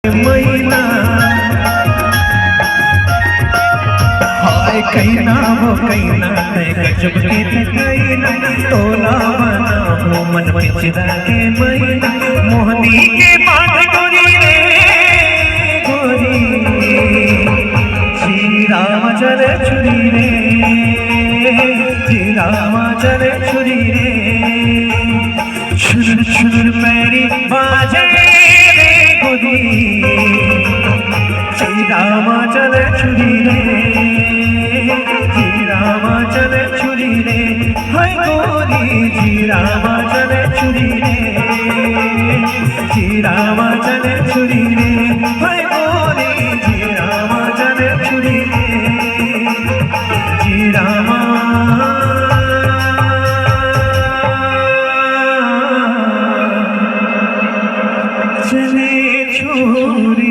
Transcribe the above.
मैना हाय कहना वो कहना है गजब के कहना तोला बना हो मन पिछड़ा के मैना मोहनी के बात गोरी रे गोरी श्री राम चले छुरी रे श्री राम चले छुरी रे छुर छुर पैरी बाजे रे गोरी श्री राम चले छुरी रे श्री राम चले छुरी रे हाय गोरी श्री राम चले छुरी रे श्री राम चले छुरी रे हाय गोरी श्री राम चले छुरी रे श्री राम चले छुरी